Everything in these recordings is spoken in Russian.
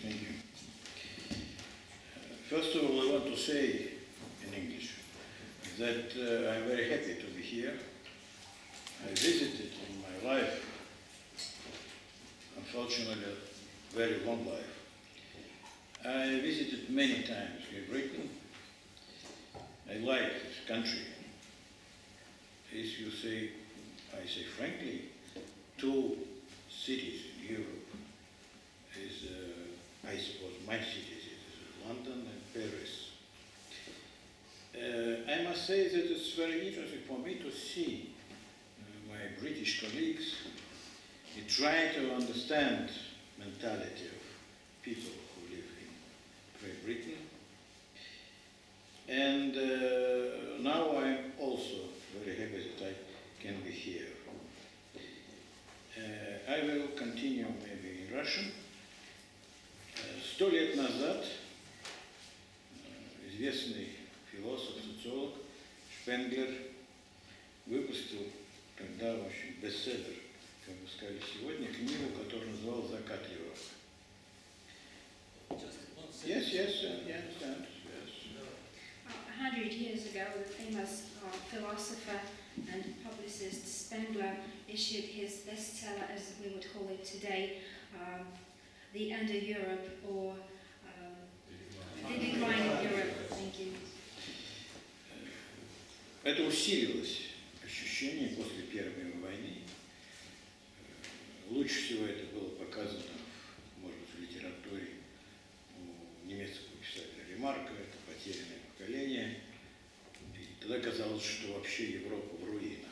Thank you. First of all, I want to say in English that I'm very happy to be here. I visited in my life, unfortunately, a very long life. I visited many times Great Britain. I like this country. As you say, I say frankly, two cities in Europe is, I suppose, my cities, it is London and Paris. I must say that it's very interesting for me to see my British colleagues. They try to understand mentality of people who live in Great Britain. And now I'm also very happy that I can be here. I will continue maybe in Russian. 100 лет назад известный философ, социолог Шпенглер выпустил тогда очень бестселлер, как бы сказали сегодня, книгу, которую называл «Закат Европы». Yes, yes, I understand. Yes. 100 years ago, the famous philosopher and publicist Spengler issued his bestseller, as we would call it today, The End of Europe, or The Decline of Europe. Thank you. Это усилилось ощущение после Первой мировой войны. Лучше всего это было показано, может быть, в литературе у немецкого писателя Ремарка, это «Потерянное поколение». И тогда казалось, что вообще Европа в руинах.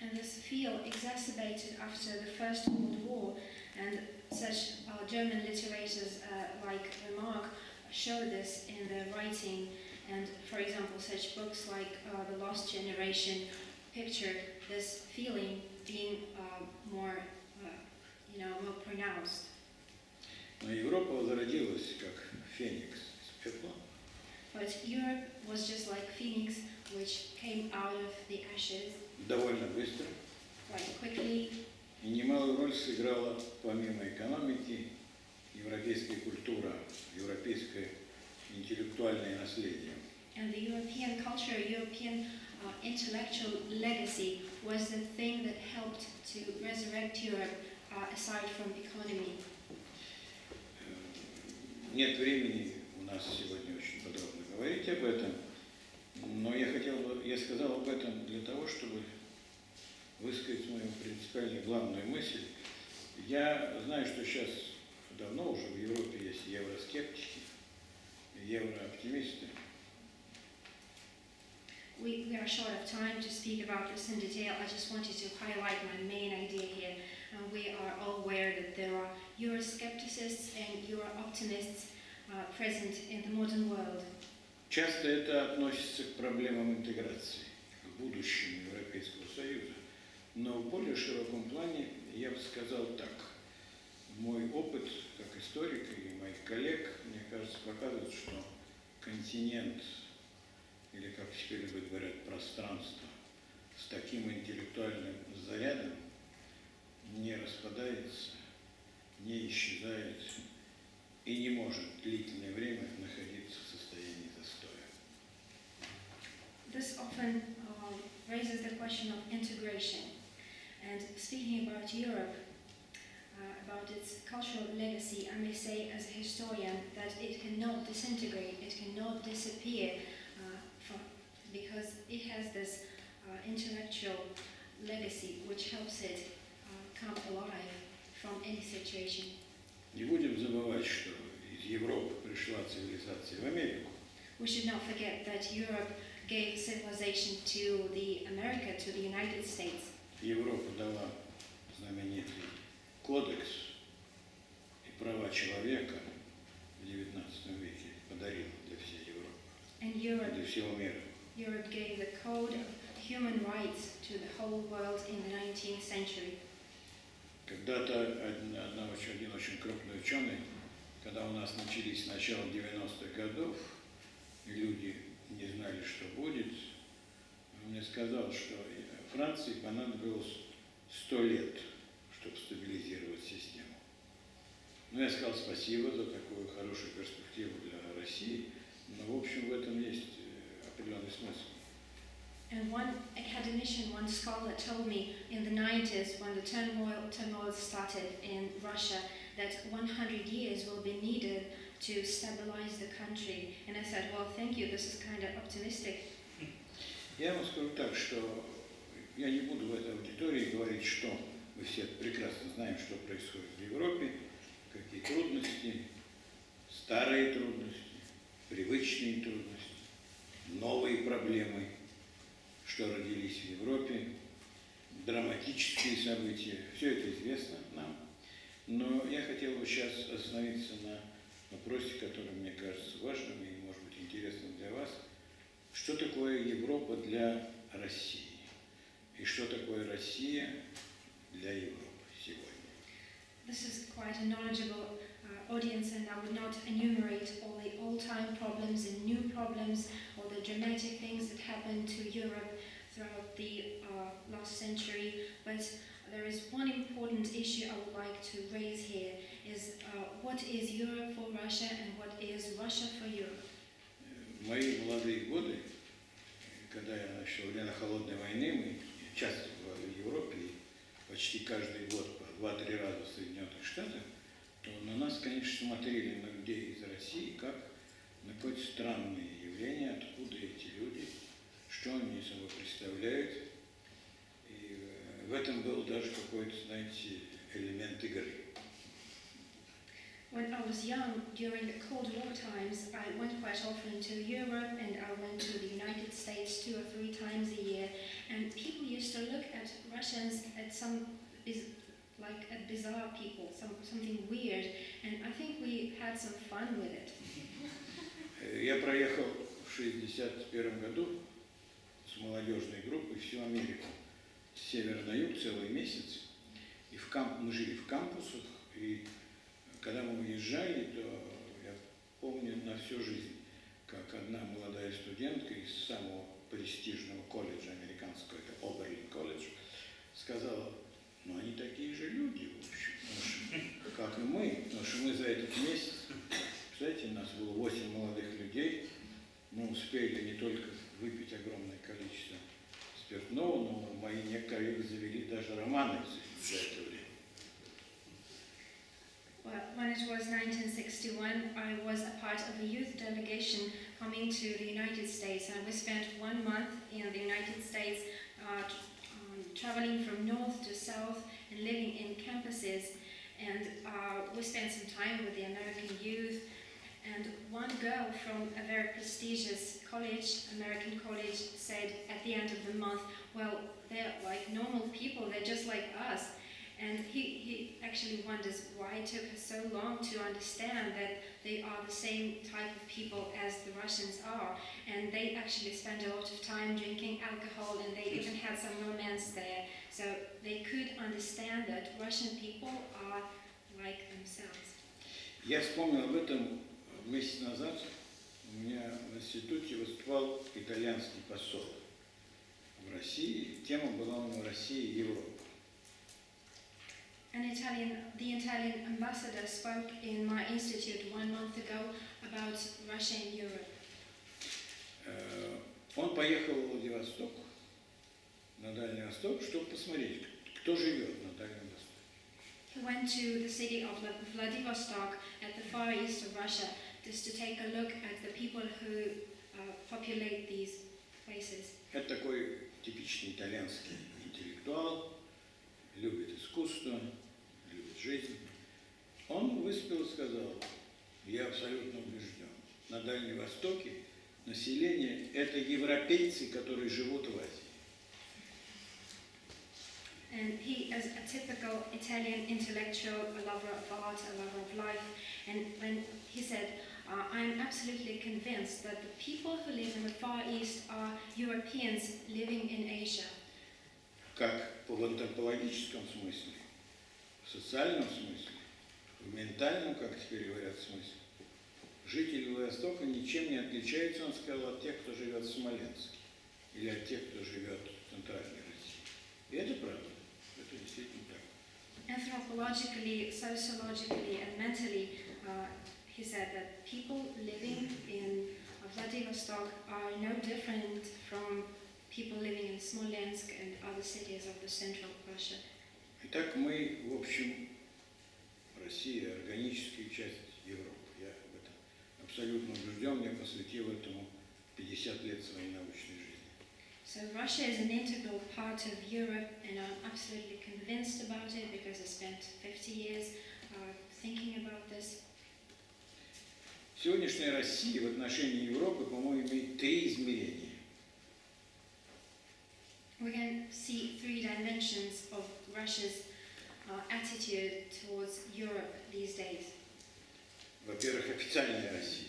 And this feel exacerbated after the First World War, and such German literators like Remarque show this in their writing. And, for example, such books like The Lost Generation pictured this feeling being more pronounced. Но Европа возродилась как феникс из пепла. But Europe was just like phoenix, which came out of the ashes. Довольно быстро. Quite quickly. И немалую роль сыграла, помимо экономики, европейская культура, европейское интеллектуальное наследие. And the European culture, European intellectual legacy was the thing that helped to resurrect Europe aside from economy. Нет времени у нас сегодня очень подробно говорить об этом, но я сказал об этом для того, чтобы высказать мою принципиальную главную мысль. Я знаю, что сейчас давно уже в Европе есть евроскептики, еврооптимисты. We are short of time to speak about this in detail. I just wanted to highlight my main idea here. We are all aware that there are Euroscepticists and Euro-optimists present in the modern world. Часто это относится к проблемам интеграции, к будущему Европейского Союза. Но в более широком плане я бы сказал так. Мой опыт как историка и моих коллег, мне кажется, показывает, что континент, или, как теперь люди говорят, пространство, с таким интеллектуальным зарядом не распадается, не исчезает и не может длительное время находиться в состоянии застоя. This often raises the question of integration. And speaking about Europe, about its cultural legacy, I may say as a historian that it cannot disintegrate, it cannot disappear, because it has this intellectual legacy which helps it come alive from any situation. Не будем забывать, что из Европы пришла цивилизация в Америку. We should not forget that Europe gave civilization to the America, to the United States. Европа дала знаменитый кодекс и права человека в XIX веке, подарил для всей Европы, для всего мира. Europe gave the code of human rights to the whole world in the 19th century. Когда-то один очень крупный ученый, когда у нас начались начало 90-х годов, и люди не знали, что будет, он мне сказал, что Франции понадобилось 100 лет, чтобы стабилизировать систему. Ну, я сказал спасибо за такую хорошую перспективу для России, но, в общем, в этом есть определенный смысл. And one academician, one scholar told me in the 90s, when the turmoil started in Russia, that 100 years will be needed to stabilize the country. And I said, well, thank you, this is kind of optimistic. Я вам скажу так, что я не буду в этой аудитории говорить, что мы все прекрасно знаем, что происходит в Европе, какие трудности, старые трудности, привычные трудности, новые проблемы, что родились в Европе, драматические события. Все это известно нам. Но я хотел бы сейчас остановиться на вопросе, который мне кажется важным и, может быть, интересным для вас. Что такое Европа для России? И что такое Россия для Европы сегодня? This is quite a knowledgeable audience, and I would not enumerate all the old-time problems and new problems, or the dramatic things that happened to Europe throughout the last century. But there is one important issue I would like to raise here: is what is Europe for Russia, and what is Russia for Europe? В мои молодые годы, когда я начал во время холодной войны, мы часто бывали в Европе, и почти каждый год по 2-3 раза в Соединенных Штатах, то на нас, конечно, смотрели на людей из России как на какое-то странное явление, откуда эти люди, что они собой представляют. И в этом был даже какой-то, знаете, элемент игры. When I was young, during the Cold War times, I went quite often to Europe, and I went to the United States 2 or 3 times a year. And people used to look at Russians like at bizarre people, something weird. And I think we had some fun with it. Я проехал в 1961 году с молодежной группой всю Америку, с севера на юг целый месяц. И мы жили в кампусах, и когда мы уезжали, то я помню на всю жизнь, как одна молодая студентка из самого престижного колледжа американского, это Оберлин колледж, сказала: ну они такие же люди, в общем, как и мы, потому что мы за этот месяц, кстати, у нас было 8 молодых людей, мы успели не только выпить огромное количество спиртного, но мои некоторые завели даже романы за это время. Well, when it was 1961, I was a part of a youth delegation coming to the United States, and we spent 1 month in the United States, traveling from north to south and living in campuses. And we spent some time with the American youth. And one girl from a very prestigious college, American college, said at the end of the month, well, they're like normal people, they're just like us. And he actually wonders why it took her so long to understand that they are the same type of people as the Russians are. And they actually spend a lot of time drinking alcohol, and they even had some romance there. So they could understand that Russian people are like themselves. Я вспомнил об этом месяц назад. У меня в институте выступал итальянский посол в России. Тема была у него «Россия и Европа». The Italian ambassador spoke in my institute 1 month ago about Russia and Europe. Он поехал в Владивосток, на Дальний Восток, чтобы посмотреть, кто живет на Дальнем Востоке. He went to the city of Vladivostok at the far east of Russia just to take a look at the people who populate these places. Это такой типичный итальянский интеллектуал, любит искусство, любит жизнь. Он выступил и сказал: я абсолютно убежден, на Дальнем Востоке население – это европейцы, которые живут в Азии. And he is a typical Italian intellectual, a lover of art, a lover of life. And when he said, I'm absolutely convinced that the people who live in the Far East are Europeans living in Asia. Как в антропологическом смысле, в социальном смысле, в ментальном, как теперь говорят, смысле, жители Востока ничем не отличаются, он сказал, от тех, кто живет в Смоленске, или от тех, кто живет в Центральной России. И это правда, это действительно так. Anthropologically, sociologically, and mentally, he said that people living in Vladivostok are no different from people living in Smolensk and other cities of the central Russia. Итак, мы, в общем, Россия – органическая часть Европы. Я в этом абсолютно убежден, я посвятил этому 50 лет своей научной жизни. So Russia is an integral part of Europe, and I'm absolutely convinced about it because I spent 50 years thinking about this. Сегодняшняя Россия в отношении Европы, по-моему, имеет 3 измерения. We can see 3 dimensions of Russia's attitude towards Europe these days. Во-первых, официальная Россия.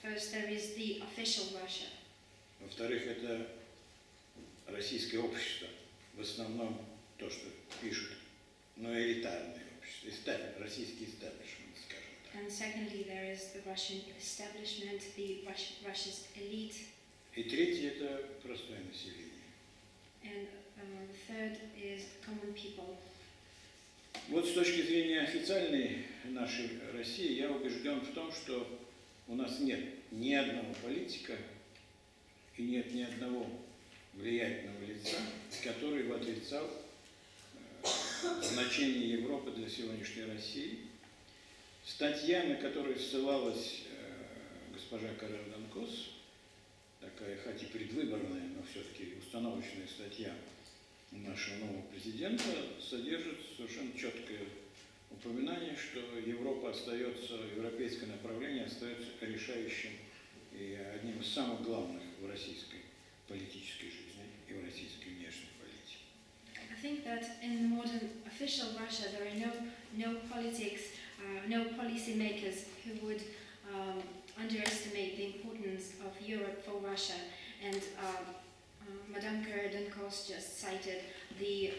First, there is the official Russia. Во-вторых, это российское общество, в основном то, что пишут, но элитарное общество, российский истеблишмент, скажем так. And secondly, there is the Russian establishment, the Russia's elite. И третье – это простое население. And the third is common people. Вот с точки зрения официальной нашей России я убежден в том, что у нас нет ни одного политика и нет ни одного влиятельного лица, который бы отрицал значение Европы для сегодняшней России. Статья, на которую ссылалась госпожа д'Анкосс, такая, хоть и предвыборная, но все-таки установочная статья нашего нового президента, содержит совершенно четкое упоминание, что Европа остается, европейское направление остается решающим и одним из самых главных в российской политической жизни и в российской внешней политике. I think that in the modern official Russia there are no politics, no policymakers who would underestimate the importance of Europe for Russia. And Madame d'Ankosс just cited the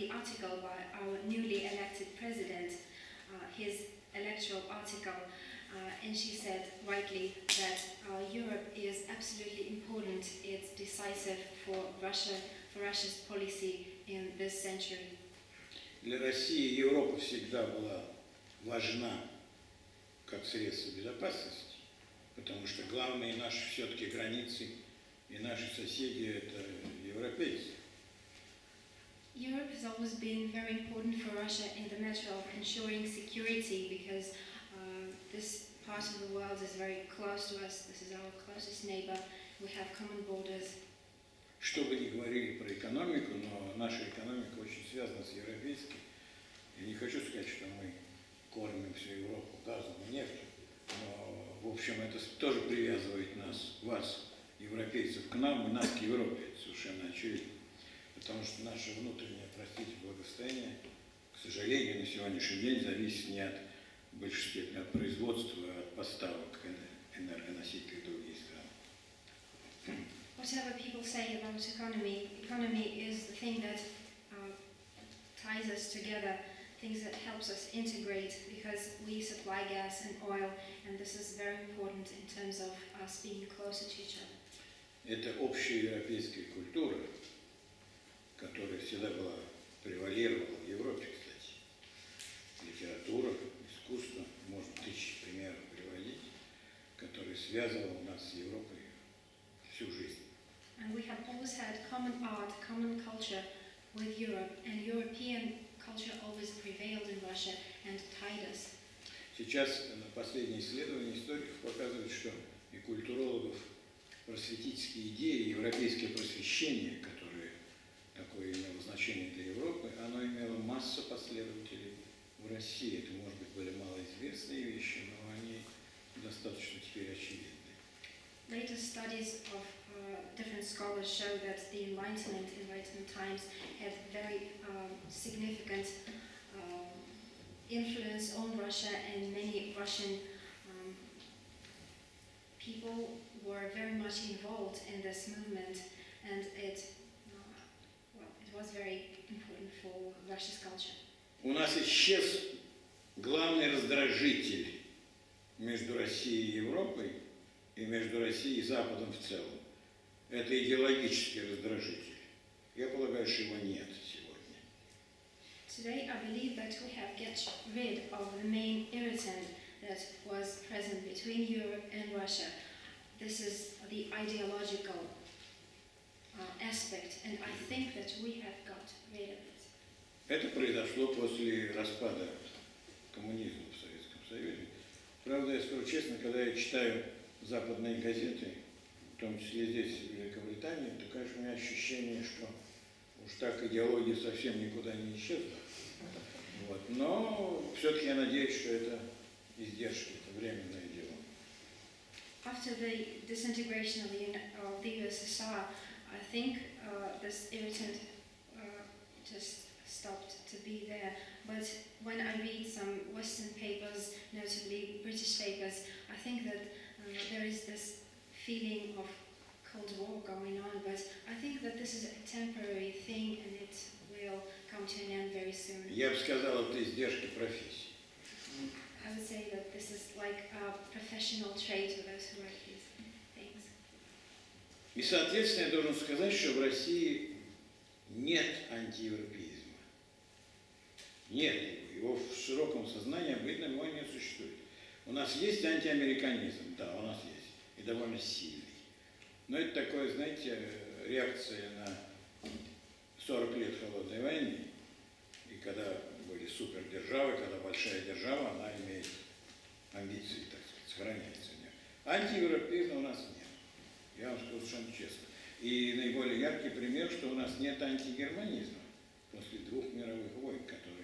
article by our newly elected president, his electoral article, and she said rightly that Europe is absolutely important. It's decisive for Russia's policy in this century. Для России Европа всегда была важна как средство безопасности, потому что главные наши все-таки границы и наши соседи – это европейцы. Europe has always been very important for Russia in the matter of ensuring security because this part of the world is very close to us. This is our closest neighbor. We have common borders. Что бы ни говорили про экономику, но наша экономика очень связана с европейской. Я не хочу сказать, что мы кормим всю Европу газом и нефтью, но, в общем, это тоже привязывает нас, вас, европейцев, к нам и нас к Европе. Это совершенно очевидно. Потому что наше внутреннее, простите, благосостояние, к сожалению, на сегодняшний день зависит не от большей степени от производства, а от поставок энергоносителей в другие страны. Whatever people say about economy is the thing that ties us together, things that helps us integrate because we supply gas and oil, and this is very important in terms of us being closer to each other. Это общая европейская культура, которая всегда была, превалировала в Европе, кстати. Литература, искусство, можно тысячи примеров приводить, которые связывал нас с Европой всю жизнь. And we have always had common art, common culture with Europe, and European culture always prevailed in Russia and tied us. Сейчас последние исследования историков показывают, что и культурологов просветительские идеи, европейское просвещение, которое такое имело значение для Европы, оно имело массу последователей в России. Это, может быть, были малоизвестные вещи, но они достаточно теперь очевидны. Latest studies of different scholars show that the Enlightenment times had very significant influence on Russia, and many Russian people were very much involved in this movement, and it was very important for Russia's culture. У нас исчез главный раздражитель между Россией и Европой и между Россией и Западом в целом. Это идеологический раздражитель. Я полагаю, что его нет сегодня. Today, I believe that we have get rid of the main irritant that was present between Europe and Russia. This is the ideological aspect, and I think that we have got rid of it. Это произошло после распада коммунизма в Советском Союзе. Правда, я скажу честно, когда я читаю западные газеты, в том числе здесь, в Великобритании, то, конечно, у меня ощущение, что уж так идеология совсем никуда не исчезла. Вот. Но все-таки я надеюсь, что это издержки, это временное дело. After the disintegration of the USSR, I think this irritant just stopped to be there. But when I read some Western papers, notably British papers, I think that there is this feeling of Cold War going on, but I think that this is a temporary thing and it will come to an end very soon. Я бы сказал, это издержки профессии. I would say that this is like a professional trait for those who write these things. И, соответственно, я должен сказать, что в России нет антиевропеизма. Нет его в широком сознании, обычно его не существует. У нас есть антиамериканизм, да, у нас есть, и довольно сильный. Но это такое, знаете, реакция на 40 лет холодной войны. И когда были супердержавы, когда большая держава, она имеет амбиции, так сказать, сохраняется. Антиевропеизма у нас нет. Я вам скажу совершенно честно. И наиболее яркий пример, что у нас нет антигерманизма после 2 мировых войн, которые были.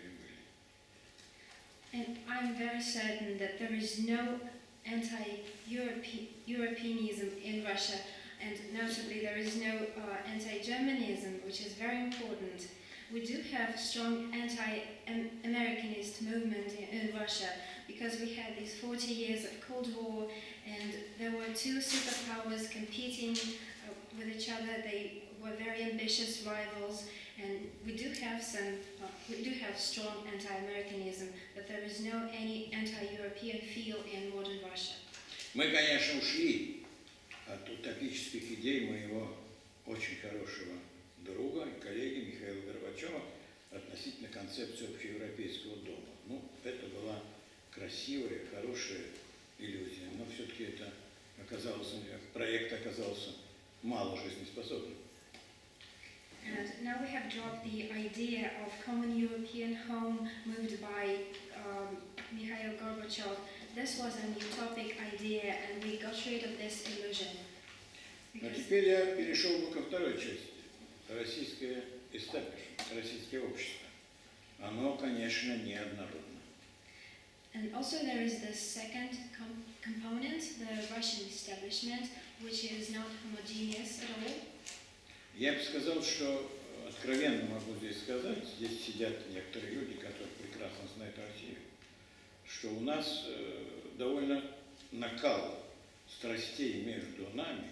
And I'm very certain that there is no anti-Europeanism in Russia, and notably there is no anti-Germanism, which is very important. We do have a strong anti-Americanist movement in Russia because we had these 40 years of Cold War, and there were 2 superpowers competing with each other. They were very ambitious rivals, and we do have strong anti-Americanism, but there is no any anti-European feel in modern Russia. Мы, конечно, ушли от утопических идей моего очень хорошего друга и коллеги Михаила Горбачева относительно концепции общеевропейского дома. Ну, это была красивая, хорошая иллюзия, но все-таки это проект оказался мало жизнеспособным. And now we have dropped the idea of common European home moved by Mikhail Gorbachev. This was an utopic idea, and we got rid of this illusion. А теперь я перешел бы ко второй части. Российское establishment, российское общество. Оно, конечно, неоднородно. And also there is the second component, the Russian establishment, which is not homogeneous at all. Я бы сказал, что откровенно могу здесь сказать, здесь сидят некоторые люди, которые прекрасно знают Россию, что у нас довольно накал страстей между нами,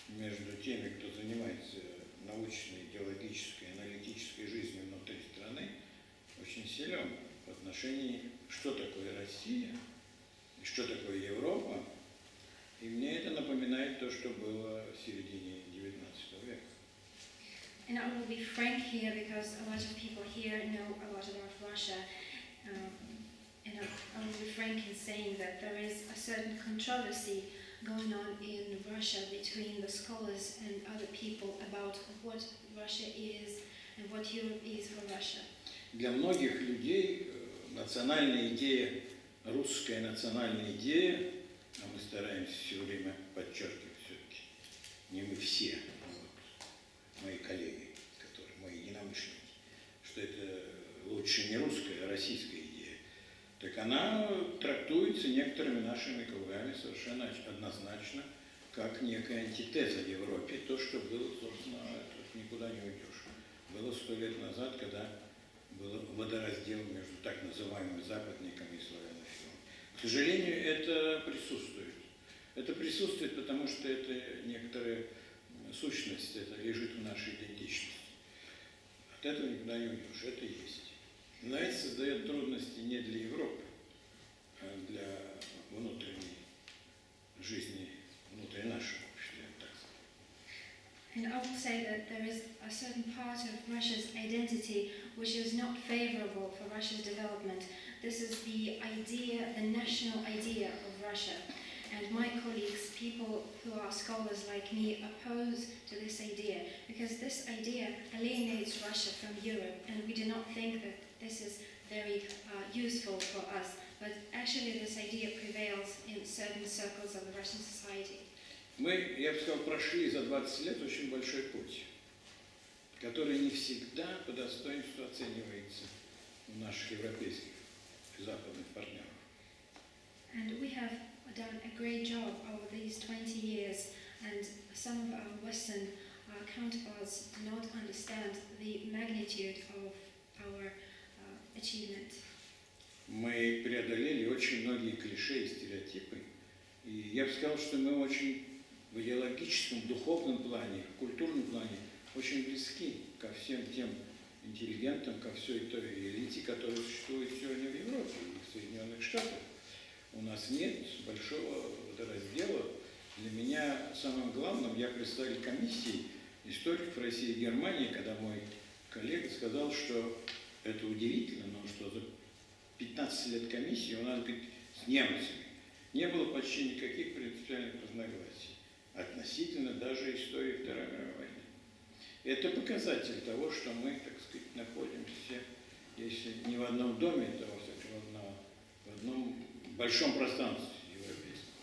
между теми, кто занимается научной, идеологической, аналитической жизнью внутри страны, очень силен в отношении, что такое Россия и что такое Европа. И мне это напоминает то, что было в середине XIX века. And I will be frank here because a lot of people here know a lot about Russia. And I will be frank in saying that there is a certain controversy going on in Russia between the scholars and other people about what Russia is and what Europe is for Russia. Для многих людей национальная идея, русская национальная идея, а мы стараемся все время подчеркивать все-таки, не мы все, мои коллеги, которые мои единомышленники, что это лучше не русская, а российская идея, так она трактуется некоторыми нашими кругами совершенно однозначно как некая антитеза Европе, то, что было, собственно, никуда не уйдешь. Было 100 лет назад, когда был водораздел между так называемыми западниками и славянофилами. К сожалению, это присутствует. Это присутствует, потому что это некоторая сущность, это лежит в нашей идентичности. От этого никуда не уйдешь, это есть. Но это создает трудности не для Европы, а для внутренней жизни, внутри нашего общества, так сказать. And I will say that there is a certain part of Russia's identity which is not favorable for Russia's development. This is the idea, the national idea of Russia. And my colleagues, people who are scholars like me, oppose to this idea because this idea alienates Russia from Europe, and we do not think that this is very useful for us. But actually this idea prevails in certain circles of the Russian society. Мы, я бы сказал, прошли за 20 лет очень большой путь, который не всегда по достоинству оценивается у наших европейских и западных партнеров. And we have done a great job over these 20 years, and some of our Western counterparts do not understand the magnitude of our achievement. Мы преодолели очень многие клише и стереотипы, и я бы сказал, что мы очень в идеологическом, духовном плане, в культурном плане очень близки ко всем тем интеллигентам, ко всей той элите, которая существует сегодня в Европе и в Соединенных Штатах. У нас нет большого раздела. Для меня самым главным, я представитель комиссии историков России и Германии, когда мой коллега сказал, что это удивительно, но что за 15 лет комиссии у нас, говорит, с немцами не было почти никаких принципиальных разногласий относительно даже истории Второй мировой войны. Это показатель того, что мы, так сказать, находимся, если не в одном доме, то во всяком в одном большом пространстве европейском.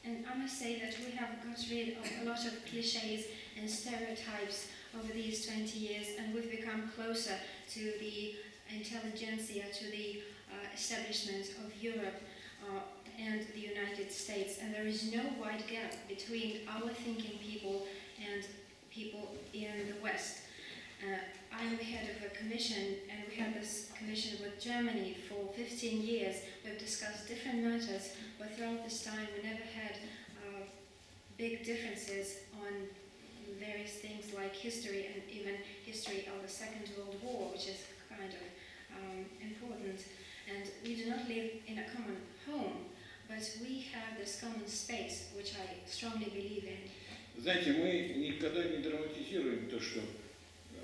And I must say that we have got rid of a lot of cliches and stereotypes over these 20 years, and we've become closer to the intelligentsia, to the establishment of Europe and the United States. And there is no wide gap between our thinking people and people in the West. I'm the head of a commission, and we had this commission with Germany for 15 years. We've discussed different matters, but throughout this time we never had big differences on various things like history, and even history of the Second World War, which is kind of important. And we do not live in a common home, but we have this common space, which I strongly believe in. Знаете, мы никогда не драматизируем то, что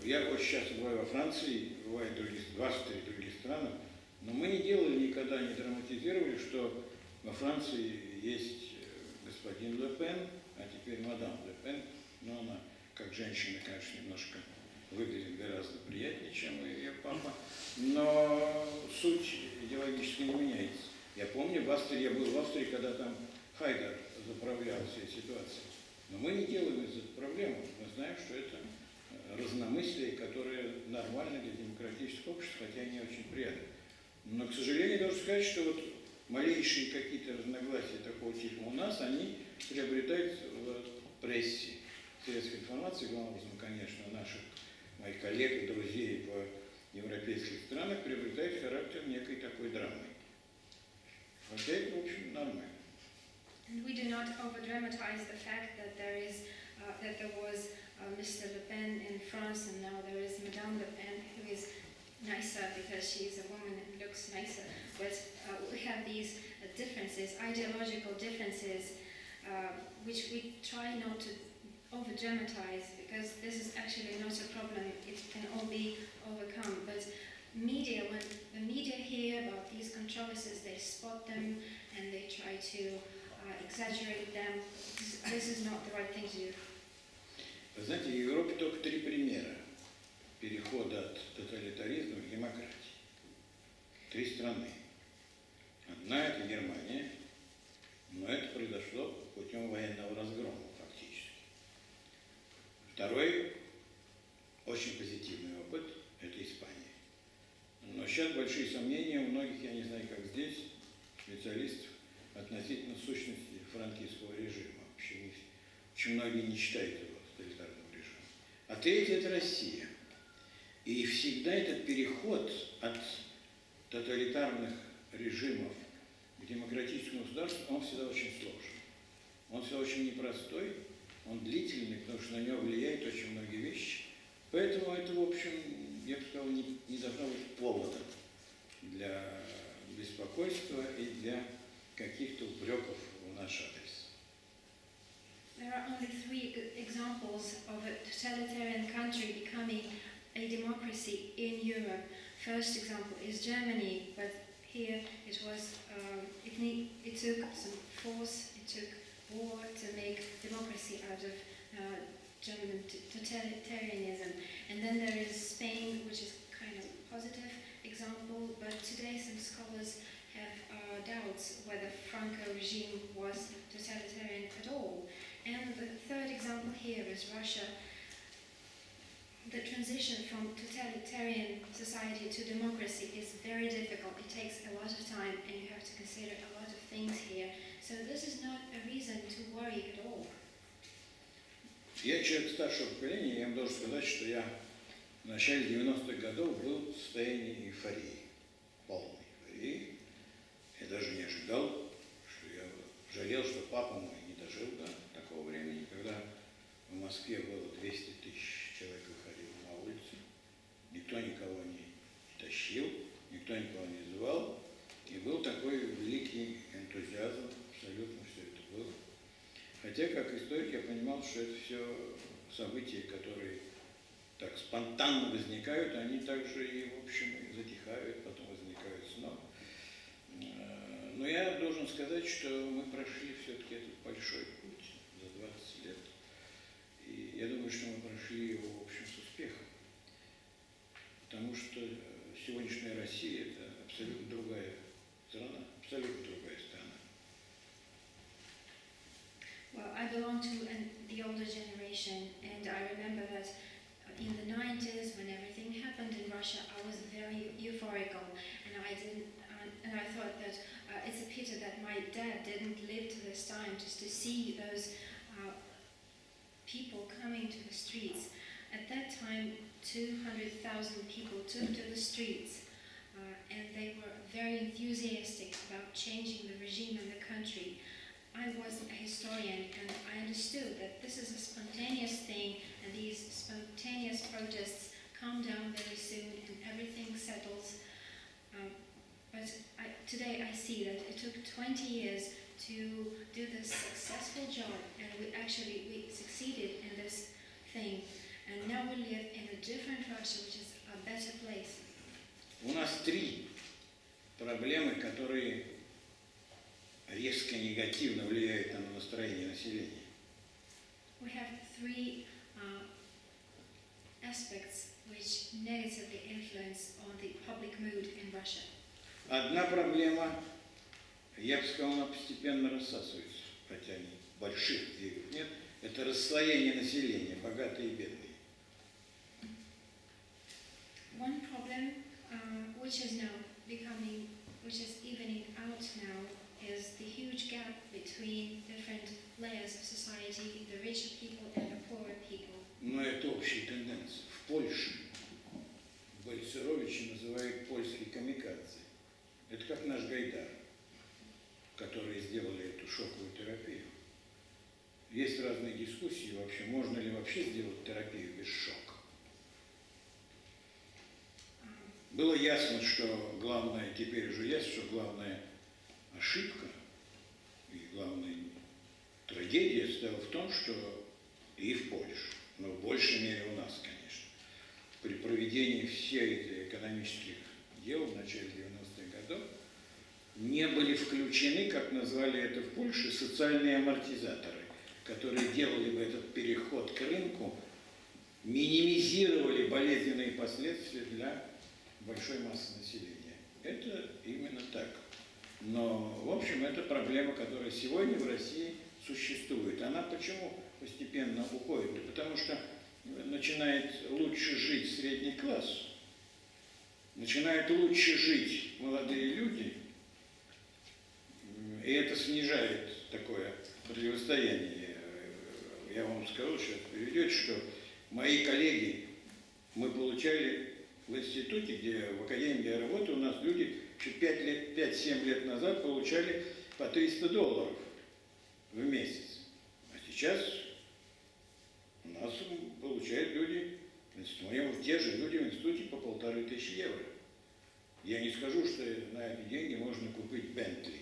я очень часто бываю во Франции, бываю в Австрии, в других странах, но мы не делали, никогда не драматизировали, что во Франции есть господин Ле Пен, а теперь мадам Ле Пен, но она, как женщина, конечно, немножко выглядит гораздо приятнее, чем ее папа, но суть идеологически не меняется. Я помню, я был в Австрии, когда там Хайдер заправлял всей ситуацией. Но мы не делаем из этого проблему. Мы знаем, что это разномыслие, которое нормально для демократического общества, хотя и не очень приятно. Но, к сожалению, должен сказать, что вот малейшие какие-то разногласия такого типа у нас, они приобретают в прессе, средств информации, главным образом, конечно, моих коллег и друзей в европейских странах, приобретают характер некой такой драмы. Хотя это, в общем, нормально. And we do not over-dramatize the fact that there was Mr. Le Pen in France, and now there is Madame Le Pen, who is nicer because she is a woman and looks nicer. But we have these differences, ideological differences, which we try not to over-dramatize, because this is actually not a problem. It can all be overcome. But media, when the media hear about these controversies, they spot them and they try to exaggerate them. This is not the right thing to do. Вы знаете, в Европе только 3 примера перехода от тоталитаризма к демократии. 3 страны. Одна – это Германия, но это произошло путем военного разгрома фактически. Второй очень позитивный опыт – это Испания. Но сейчас большие сомнения у многих, я не знаю, как здесь, специалистов, относительно сущности франкистского режима. Очень многие не считают его тоталитарным режимом. А третье – это Россия. И всегда этот переход от тоталитарных режимов к демократическому государству, он всегда очень сложный. Он всегда очень непростой, он длительный, потому что на него влияют очень многие вещи. Поэтому это, в общем, я бы сказал, не должно быть поводом для беспокойства и для каких-то упреков в наш адрес. There are only three examples of a totalitarian country becoming a democracy in Europe. First example is Germany, but here it was it took some force, it took war to make democracy out of German totalitarianism. And then there is Spain, which is kind of a positive example, but today some scholars have doubts whether Franco regime was totalitarian at all. And the third example here is Russia. The transition from totalitarian society to democracy is very difficult. It takes a lot of time, and you have to consider a lot of things here. So this is not a reason to worry at all. Я человек старшего поколения, я вам должен сказать, что я в начале 90-х годов был в состоянии эйфории, полной эйфории. Я даже не ожидал, что я жалел, что папа мой не дожил до такого времени, когда в Москве было 200 тысяч человек выходило на улицу, никто никого не тащил, никто никого не звал, и был такой великий энтузиазм, абсолютно все это было. Хотя, как историк, я понимал, что это все события, которые так спонтанно возникают, они также и, в общем, затихают, потом возникают снова. Но я должен сказать, что мы прошли все-таки этот большой путь за 20 лет. И я думаю, что мы прошли его, в общем, с успехом. Потому что сегодняшняя Россия – это абсолютно другая страна, абсолютно другая страна. Well, I belong to the older generation, and I remember that in the 90s, when everything happened in Russia, I was very euphorical, and I thought that it's a pity that my dad didn't live to this time just to see those people coming to the streets. At that time, 200,000 people took to the streets, and they were very enthusiastic about changing the regime in the country. I was a historian, and I understood that this is a spontaneous thing, and these spontaneous protests calm down very soon and everything settles. But today I see that it took 20 years to do this successful job, and we succeeded in this thing. And now we live in a different Russia, which is a better place. У нас три проблемы, которые резко негативно влияют на настроение населения. We have three aspects which negatively influence on the public mood in Russia. Одна проблема, я бы сказал, она постепенно рассасывается, хотя больших деревьев нет, это расслоение населения, богатые и бедные. One problem which is evening out now, is the huge gap between different layers of society, the richer people and the poorer people. Но это общая тенденция. В Польше Бальцеровича называют польские камикадзе. Это как наш Гайдар, которые сделали эту шоковую терапию. Есть разные дискуссии вообще, можно ли вообще сделать терапию без шока. Было ясно, что главное, теперь уже ясно, что главная ошибка и главная трагедия состояла в том, что и в Польше, но в большей мере у нас, конечно, при проведении всех этих экономических дел в начале 90-х годов не были включены, как назвали это в Польше, социальные амортизаторы, которые делали бы этот переход к рынку, минимизировали болезненные последствия для большой массы населения. Это именно так. Но, в общем, это проблема, которая сегодня в России существует. Она почему постепенно уходит? Да потому что начинает лучше жить средний класс, начинают лучше жить молодые люди, и это снижает такое противостояние. Я вам скажу, сейчас приведете, что мои коллеги, мы получали в институте, в академии, где я работаю, у нас люди 5-7 лет назад получали по $300 в месяц. А сейчас у нас получают люди, те же люди в институте по 1500 евро. Я не скажу, что на эти деньги можно купить Бентли.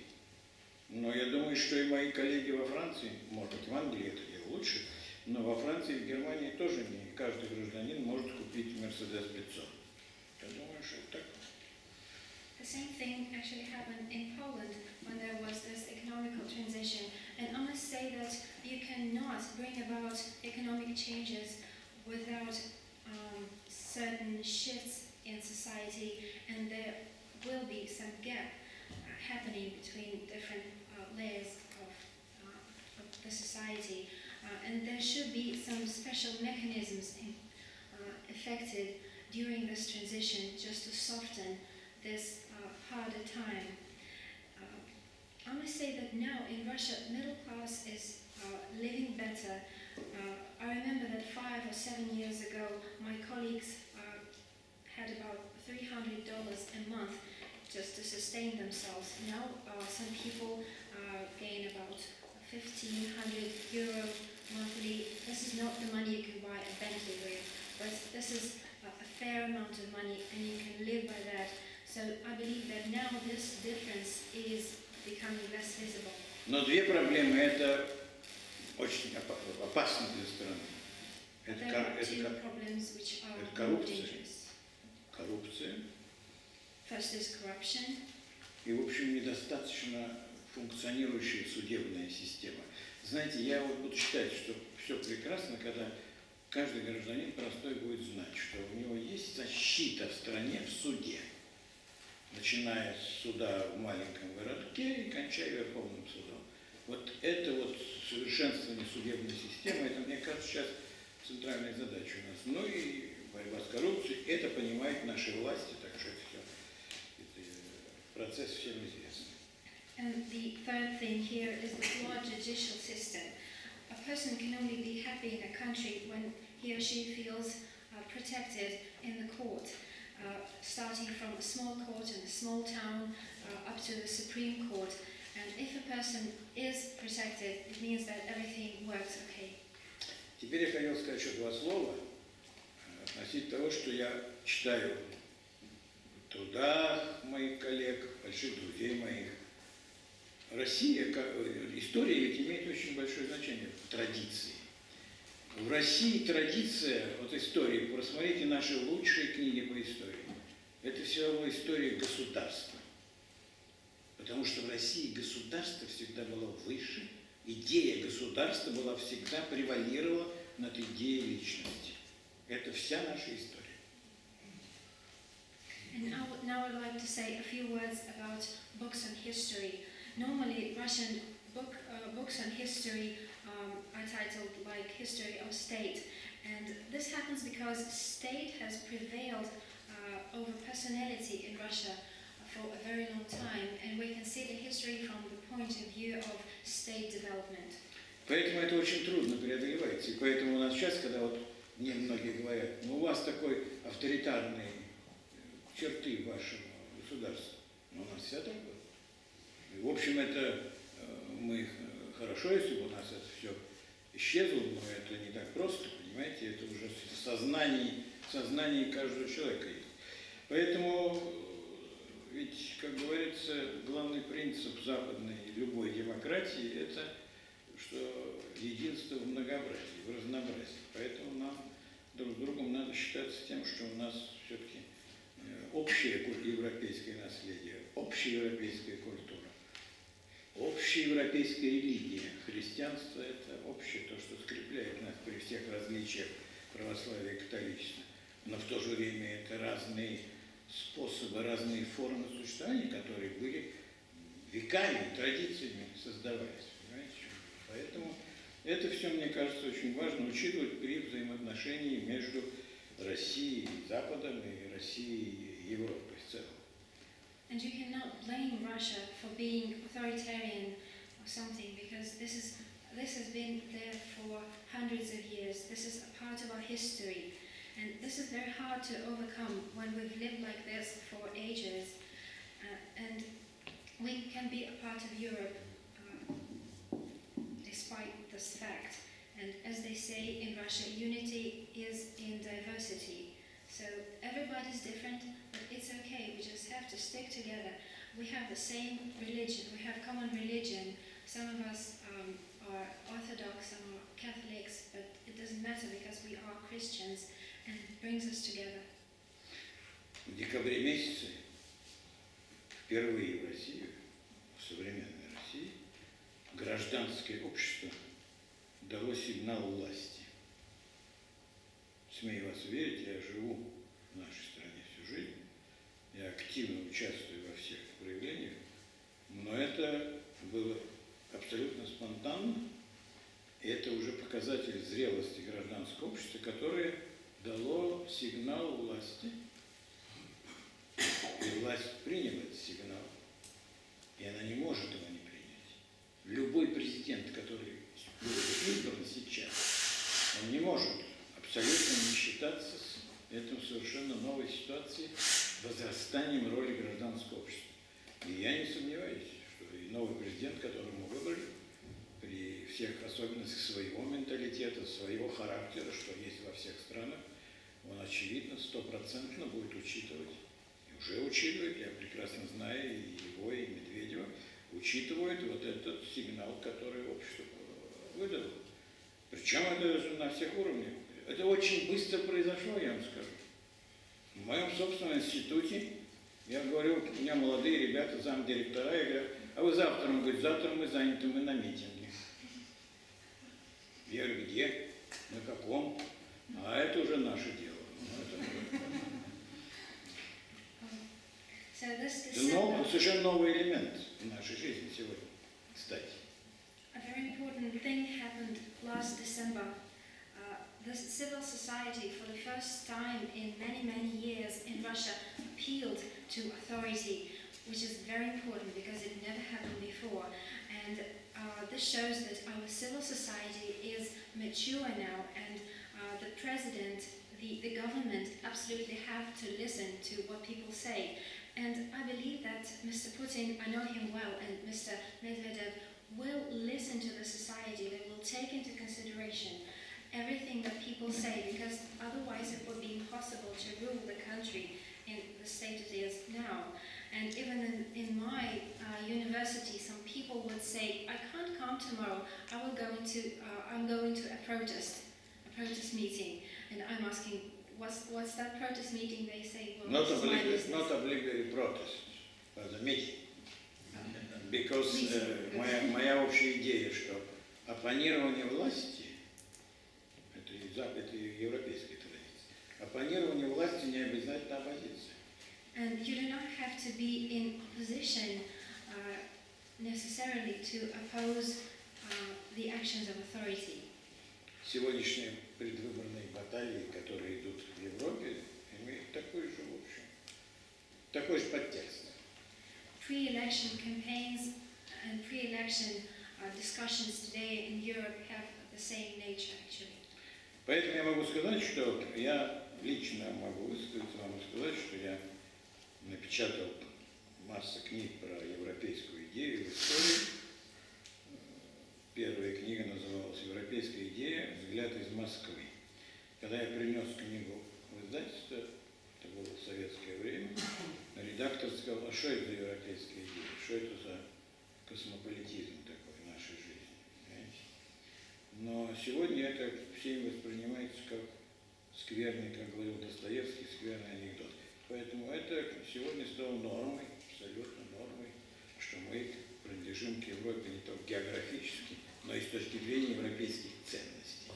Но я думаю, что и мои коллеги во Франции, может быть, в Англии это дело лучше, но во Франции и в Германии тоже не каждый гражданин может купить Мерседес 500. Я думаю, что это так. The same thing actually happened in Poland when there was this economical transition. And I must say that you cannot bring about economic changes without certain shifts in society, and there will be some gap happening between different layers of the society. And there should be some special mechanisms effected during this transition just to soften this harder time. I must say that now in Russia, middle class is living better. I remember that 5 or 7 years ago, my colleagues had about $300 a month just to sustain themselves. Now some people gain about €1,500 monthly. This is not the money you can buy a Bentley with, but this is a fair amount of money and you can live by that. So I believe that now this difference is becoming less visible. Но две проблемы это очень опасно для страны. Это коррупция. Коррупция. First is corruption. И, в общем, недостаточно функционирующая судебная система. Знаете, я вот буду считать, что все прекрасно, когда каждый гражданин простой будет знать, что у него есть защита в стране в суде, начиная с суда в маленьком городке и кончая Верховным судом. Вот это вот совершенствование судебной системы, это, мне кажется, сейчас центральная задача у нас. Ну и борьба с коррупцией, это понимают наши власти, так что это все, это процесс всем известный. And the third thing here is the flawed judicial system. A person can only be happy in a country when he or she feels protected in the court, starting from a small court in a small town up to the Supreme Court. And if a person is protected, it means that everything works okay. Теперь я хотел сказать еще два слова относительно того, что я читаю в трудах моих коллег, больших друзей моих. Россия, история ведь имеет очень большое значение в традиции. В России традиция, вот истории, просмотрите наши лучшие книги по истории. Это все равно история государства. Потому что в России государство всегда было выше, идея государства была всегда превалировала над идеей личности. Это вся наша история. And now I'd like to say a few words about books on history. Normally, Russian books on history are titled like History of State. And this happens because state has prevailed over personality in Russia for a very long time. And we can see the history from the point of view of state development. Поэтому это очень трудно преодолевается. И поэтому у нас сейчас, когда вот мне многие говорят, ну у вас такой авторитарные черты вашего государства. Но у нас вся так было. В общем, это мы хорошо, если бы у нас это все исчезло, но это не так просто, понимаете, это уже в сознании каждого человека есть. Поэтому, ведь, как говорится, главный принцип западной любой демократии – это что единство в многообразии, в разнообразии. Поэтому нам друг с другом надо считаться тем, что у нас все-таки общее европейское наследие, общеевропейская культура, общеевропейская религия. Христианство – это общее, то, что скрепляет нас при всех различиях православия и католичества. Но в то же время это разные способы, разные формы существования, которые были веками, традициями создавались. Понимаете? Поэтому это все, мне кажется, очень важно учитывать при взаимоотношении между Россией и Западом и Россией и Европой в целом. And you cannot blame Russia for being authoritarian or something, because this has been there for hundreds of years. This is a part of our history. And this is very hard to overcome when we've lived like this for ages. And we can be a part of Europe despite this fact. And as they say in Russia, unity is in diversity. So everybody's different, but it's okay. We just have to stick together. we have the same religion, we have common religion. Some of us are Orthodox, some are Catholics, but it doesn't matter because we are Christians, and it brings us together. В декабре месяце впервые в России, в современной России, гражданское общество дало сигнал власти. Смею вас уверить, я живу в нашей стране всю жизнь, я активно участвую во всех проявлениях, но это было абсолютно спонтанно, и это уже показатель зрелости гражданского общества, которое дало сигнал власти, и власть приняла этот сигнал, и она не может его не принять. Любой президент, который будет избран сейчас, он не может абсолютно не считаться с этой совершенно новой ситуацией, возрастанием роли гражданского общества. И я не сомневаюсь, что и новый президент, которого мы выбрали, при всех особенностях своего менталитета, своего характера, что есть во всех странах, он, очевидно, стопроцентно будет учитывать, и уже учитывает, я прекрасно знаю, и его, и Медведева, учитывают вот этот сигнал, который общество выдало. Причем это на всех уровнях. Это очень быстро произошло, я вам скажу. В моем собственном институте, я говорю, у меня молодые ребята, замдиректора, я говорю, а вы завтра? Он говорит, завтра мы заняты, мы на митинге. Я говорю, где? На каком? А это уже наше дело. Это совершенно новый элемент в нашей жизни сегодня, кстати. A very important thing happened last December. The civil society, for the first time in many, many years in Russia, appealed to authority, which is very important because it never happened before. And this shows that our civil society is mature now, and the president, the government absolutely have to listen to what people say. And I believe that Mr. Putin, I know him well, and Mr. Medvedev will listen to the society. They will take into consideration everything that people say, because otherwise it would be impossible to rule the country in the state it is now. And even in my university, some people would say, I can't come tomorrow, I'm going to a protest meeting. And I'm asking, what's that protest meeting? They say, well, not obligatory protest, but a meeting. Because моя общая идея, что оппонирование власти, это европейская традиция, оппонирование власти не обязательно оппозиция. And you do not have to be in opposition necessarily to oppose the actions of authority. Сегодняшние предвыборные баталии, которые идут в Европе, имеют такой же, в общем, такой же подтекст. Pre-election campaigns and pre-election discussions today in Europe have the same nature, actually. Поэтому я могу сказать, что я лично могу высказаться, могу сказать, что я напечатал массу книг про европейскую идею в истории. Первая книга называлась «Европейская идея. Взгляд из Москвы». Когда я принес книгу в издательство, это было в советское время, редактор сказал, а что это за европейская идея, что это за космополитизм такой в нашей жизни, понимаете? Но сегодня это всеми воспринимается как скверный, как говорил Достоевский, скверный анекдот. Поэтому это сегодня стало нормой, абсолютно нормой, что мы принадлежим к Европе не только географически, но и с точки зрения европейских ценностей.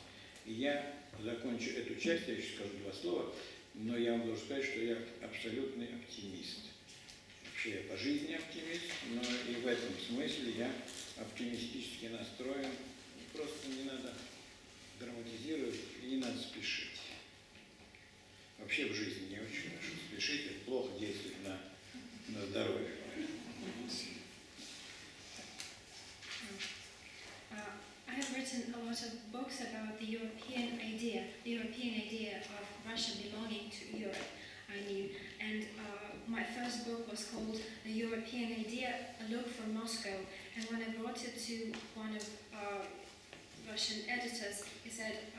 И я закончу эту часть, я еще скажу два слова, но я вам должен сказать, что я абсолютный оптимист. Вообще я по жизни оптимист, но и в этом смысле я оптимистически настроен. Просто не надо драматизировать и не надо спешить. Вообще в жизни не очень хорошо спешить, это плохо действует на здоровье. I have written a lot of books about the European idea of Russia belonging to Europe, and my first book was called The European Idea, A Look from Moscow, and when I brought it to one of Russian editors, he said,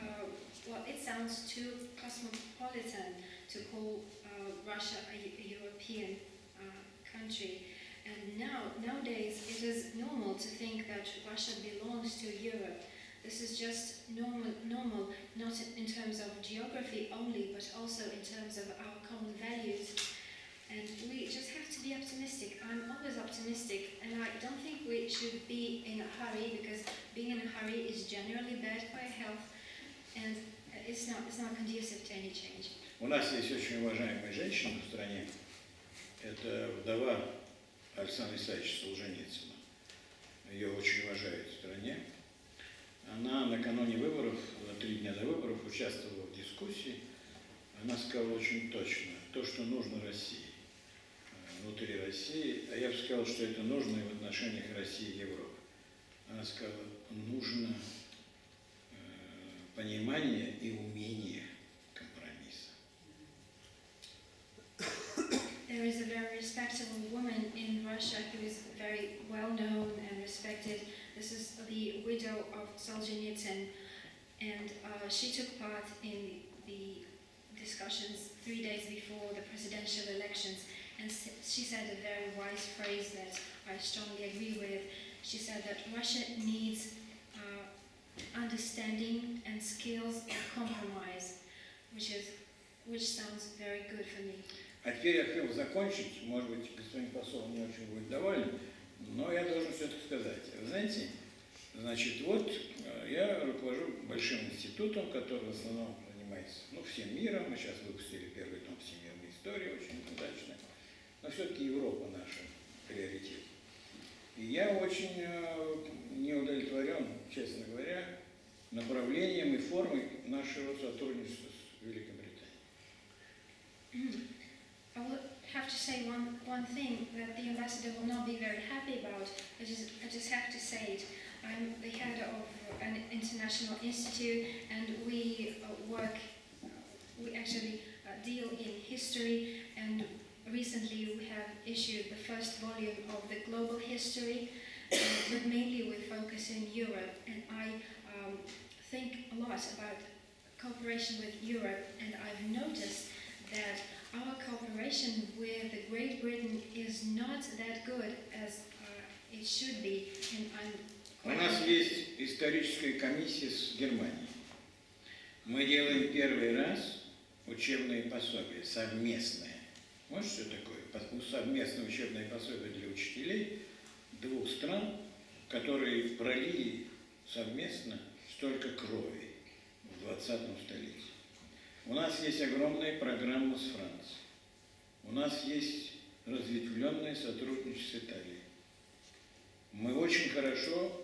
well, it sounds too cosmopolitan to call Russia a European country. And nowadays it is normal to think that Russia belongs to Europe. This is just normal, not in terms of geography only, but also in terms of our common values. And we just have to be optimistic. I'm always optimistic, and I don't think we should be in a hurry, because being in a hurry is generally bad for our health, and it's not conducive to any change. У нас есть очень уважаемая женщина в стране. Это вдова Александра Исаевича Солженицына. Ее очень уважают в стране. Она накануне выборов, за 3 дня до выборов, участвовала в дискуссии. Она сказала очень точно: то, что нужно России, внутри России, а я бы сказал, что это нужно и в отношениях России и Европы. Она сказала: нужно понимание и умение компромисса. There is a very respectable woman in Russia who is very well known and respected. This is the widow of Solzhenitsyn, and she took part in the discussions 3 days before the presidential elections, and she said a very wise phrase that I strongly agree with. She said that Russia needs understanding and skills of compromise, which sounds very good for me. А теперь я хотел закончить, может быть, господин посол не очень будет доволен, но я должен все-таки сказать. Вы знаете, значит, вот я руковожу большим институтом, который в основном занимается всем миром. Мы сейчас выпустили первый том всемирной истории, очень удачно. Но все-таки Европа наша приоритет. И я очень не удовлетворен, честно говоря, направлением и формой нашего сотрудничества с Великобританией. I will have to say one thing that the ambassador will not be very happy about. I just have to say it. I'm the head of an international institute, and we actually deal in history, and recently we have issued the first volume of the global history, but mainly we focus in Europe, and I think a lot about cooperation with Europe, and I've noticed that our cooperation with Great Britain is not that good as it should be. У нас есть историческая комиссия с Германией. Мы делаем первый раз учебные пособия, совместные. Может, что такое? Совместное учебное пособие для учителей 2 стран, которые пролили совместно столько крови в 20 столетии. У нас есть огромная программа с Францией. У нас есть разветвленное сотрудничество с Италией. Мы очень хорошо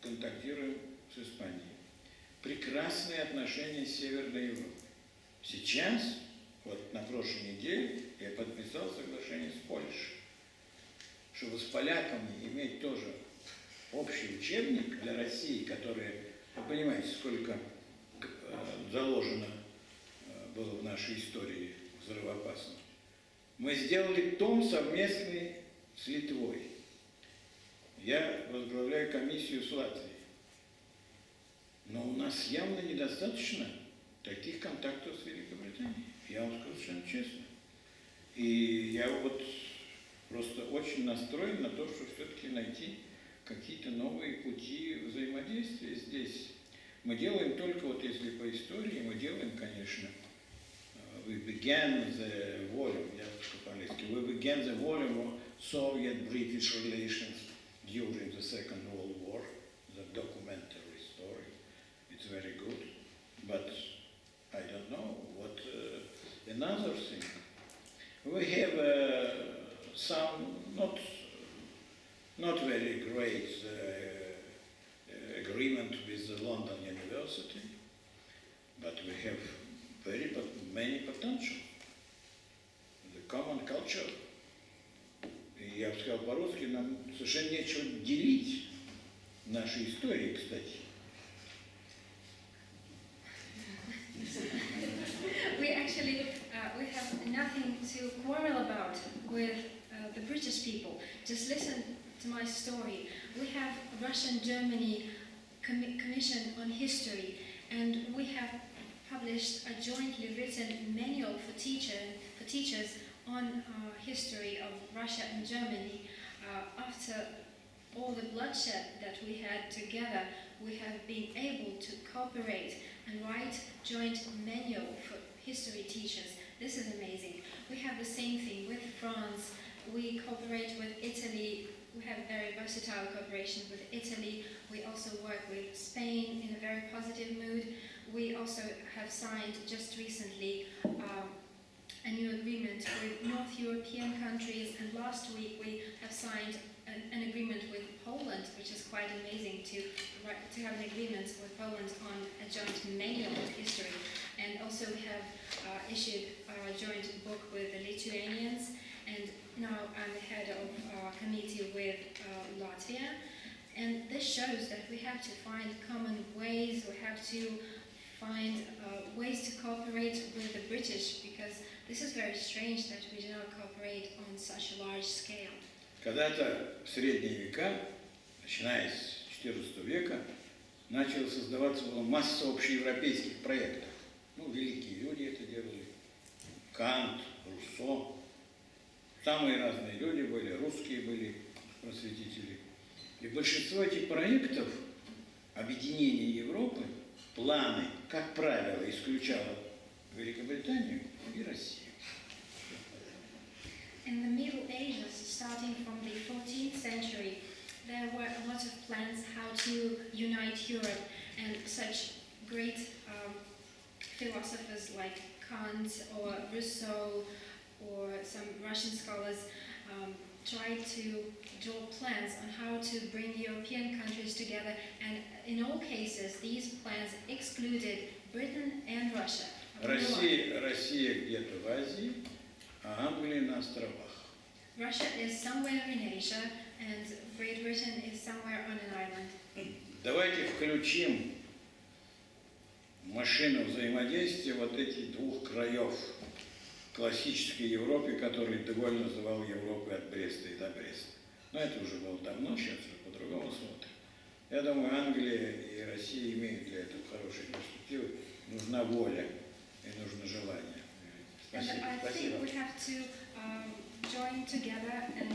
контактируем с Испанией. Прекрасные отношения с Северной Европой. Сейчас, вот на прошлой неделе, я подписал соглашение с Польшей, чтобы с поляками иметь тоже общий учебник для России, который, вы понимаете, сколько заложено было в нашей истории взрывоопасности. Мы сделали том совместный с Литвой. Я возглавляю комиссию с Латвией. Но у нас явно недостаточно таких контактов с Великобританией. Я вам скажу совершенно честно. И я вот просто очень настроен на то, чтобы все-таки найти какие-то новые пути взаимодействия здесь. Мы делаем только, вот если по истории, мы делаем, конечно, we began the volume, я скажу по-английски, we began the volume of Soviet-British relations during the Second World War, the documentary story. It's very good, but I don't know what another thing. We have some not very great agreement with the London University, but we have many potential. The common culture. И я бы сказал по-русски, нам совершенно нечего делить наши истории, кстати. We actually we have nothing to quarrel about with the British people. Just listen to my story. We have a Russian-Germany commission on history, and we have published a jointly written manual for teachers on history of Russia and Germany. After all the bloodshed that we had together, we have been able to cooperate and write joint manual for history teachers. This is amazing. We have the same thing with France. We cooperate with Italy. We have very versatile cooperation with Italy. We also work with Spain in a very positive mood. We also have signed just recently a new agreement with North European countries, and last week we have signed an agreement with Poland, which is quite amazing to have an agreement with Poland on a joint manual of history. And also we have issued a joint book with the Lithuanians, and now I'm the head of a committee with Latvia. And this shows that we have to find common ways, we have to find ways to cooperate with the British, because this is very strange that we do not cooperate on such a large scale. Когда-то в средние века, начиная с XIV века, начала создаваться масса общеевропейских проектов. Ну, великие люди это делали. Кант, Руссо. Самые разные люди были, русские были просветители. И большинство этих проектов объединения Европы, планы, как правило, исключало Великобританию и Россию. In the Middle Ages, starting from the 14th century, there were a lot of plans how to unite Europe, and such great philosophers like Kant or Rousseau or some Russian scholars tried to draw plans on how to bring European countries together, and in all cases these plans excluded Britain and Russia. Россия где-то в Азии, а Англия на островах. Russia is somewhere in Asia, and Great Britain is somewhere on an island. Давайте включим в машину взаимодействия вот этих двух краев классической Европы, которую де Голль называл Европой от Бреста и до Бреста. Но это уже было давно, сейчас уже по-другому смотрим. Я думаю, Англия и Россия имеют для этого хорошие перспективы. Нужна воля и нужно желание. Спасибо. And I think we have to join together and